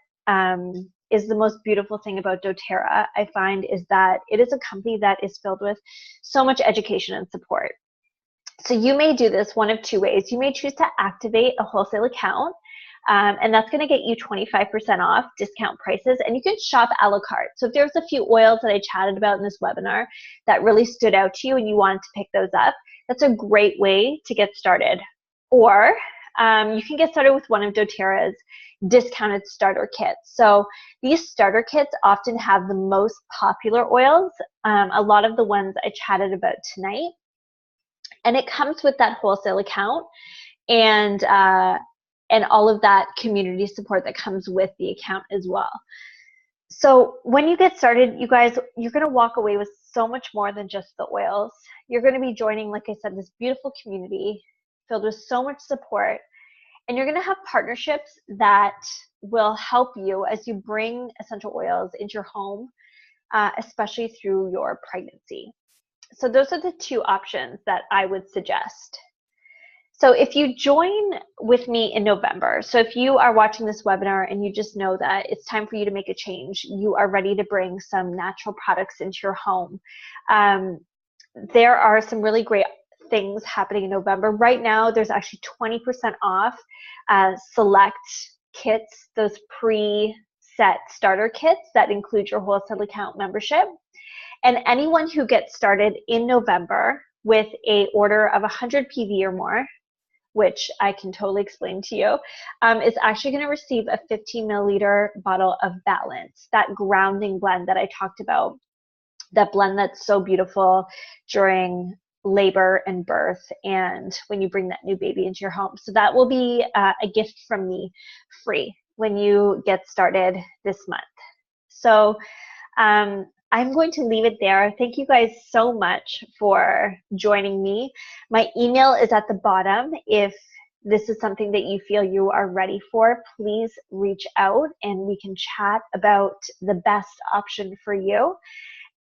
is the most beautiful thing about doTERRA, I find, is that it is a company that is filled with so much education and support. So you may do this one of two ways. You may choose to activate a wholesale account, and that's going to get you 25% off discount prices, and you can shop a la carte. So if there's a few oils that I chatted about in this webinar that really stood out to you and you wanted to pick those up, that's a great way to get started. Or you can get started with one of doTERRA's discounted starter kits. So these starter kits often have the most popular oils, a lot of the ones I chatted about tonight. And it comes with that wholesale account and all of that community support that comes with the account as well. So when you get started, you guys, you're going to walk away with so much more than just the oils. You're going to be joining, like I said, this beautiful community filled with so much support. And you're going to have partnerships that will help you as you bring essential oils into your home, especially through your pregnancy. So those are the two options that I would suggest. So if you join with me in November, so if you are watching this webinar and you just know that it's time for you to make a change, you are ready to bring some natural products into your home, there are some really great things happening in November. Right now, there's actually 20% off select kits, those pre-set starter kits that include your wholesale account membership. And anyone who gets started in November with a order of 100 PV or more, which I can totally explain to you, is actually going to receive a 15 milliliter bottle of Balance, that grounding blend that I talked about, that blend that's so beautiful during labor and birth and when you bring that new baby into your home. So that will be a gift from me, free, when you get started this month. So I'm going to leave it there. Thank you guys so much for joining me. My email is at the bottom. If this is something that you feel you are ready for, please reach out and we can chat about the best option for you.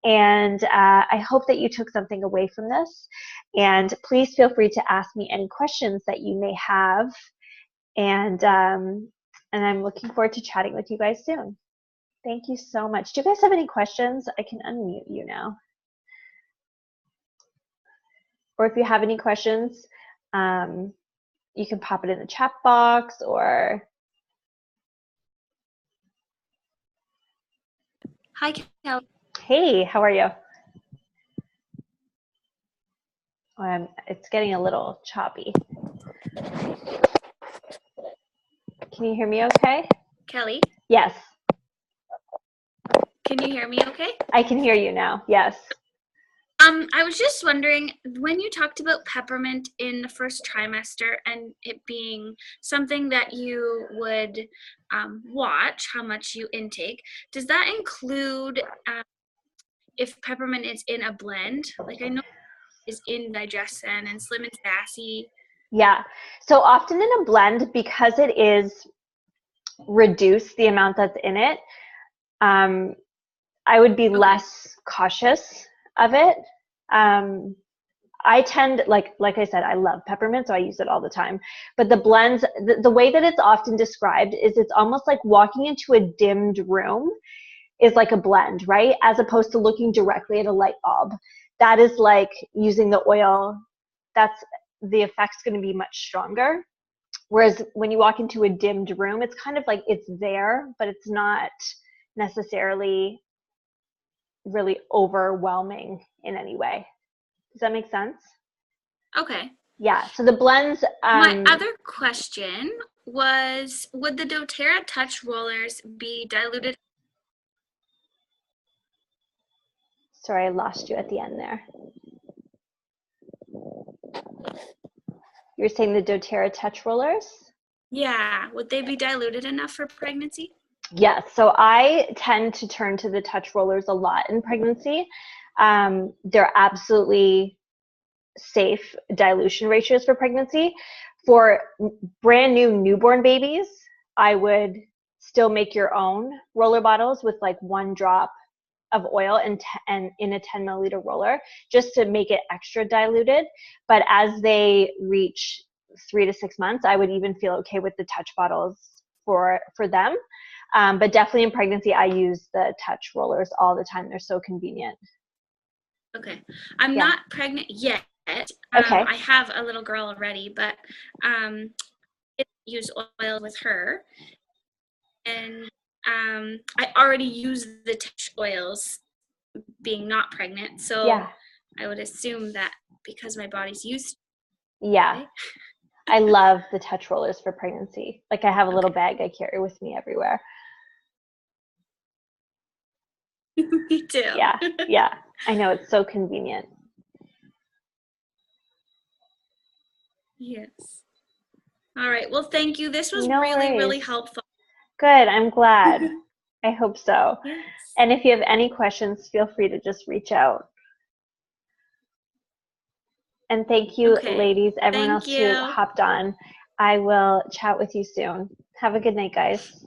And I hope that you took something away from this. And please feel free to ask me any questions that you may have. And I'm looking forward to chatting with you guys soon. Thank you so much. Do you guys have any questions? I can unmute you now. Or if you have any questions, you can pop it in the chat box or. Hi, Kelly. Hey, how are you? It's getting a little choppy. Can you hear me okay? Kelly? Yes. Can you hear me okay? I can hear you now, yes. I was just wondering, when you talked about peppermint in the first trimester and it being something that you would watch how much you intake, does that include if peppermint is in a blend? Like I know is in Digestin and Slim and Sassy. Yeah, so often in a blend, because it is reduced the amount that's in it, I would be less cautious of it. I tend, like I said, I love peppermint, so I use it all the time. But the blends, the way that it's often described is it's almost like walking into a dimmed room is like a blend, right? As opposed to looking directly at a light bulb. That is like using the oil. That's the effect's going to be much stronger. Whereas when you walk into a dimmed room, it's kind of like it's there, but it's not necessarily really overwhelming in any way. Does that make sense? Okay. Yeah. So the blends. My other question was, would the doTERRA touch rollers be diluted? Sorry, I lost you at the end there. You're saying the doTERRA touch rollers? Yeah. Would they be diluted enough for pregnancy? Yes. So I tend to turn to the touch rollers a lot in pregnancy. They're absolutely safe dilution ratios for pregnancy. For brand new newborn babies, I would still make your own roller bottles with like 1 drop of oil and in a 10 milliliter roller, just to make it extra diluted. But as they reach 3 to 6 months, I would even feel okay with the touch bottles for them. But definitely in pregnancy, I use the touch rollers all the time. They're so convenient. Okay. I'm not pregnant yet. Okay. I have a little girl already, but I use oil with her. And I already use the touch oils being not pregnant. So Yeah. I would assume that because my body's used to it. Yeah. I love the touch rollers for pregnancy. Like I have a little bag I carry with me everywhere. Me too. Yeah. Yeah. I know, it's so convenient. Yes. All right. Well, thank you. This was No really, worries. really helpful. Good. I'm glad. I hope so. Yes. And if you have any questions, feel free to just reach out. And thank you, ladies, everyone else who hopped on. I will chat with you soon. Have a good night, guys.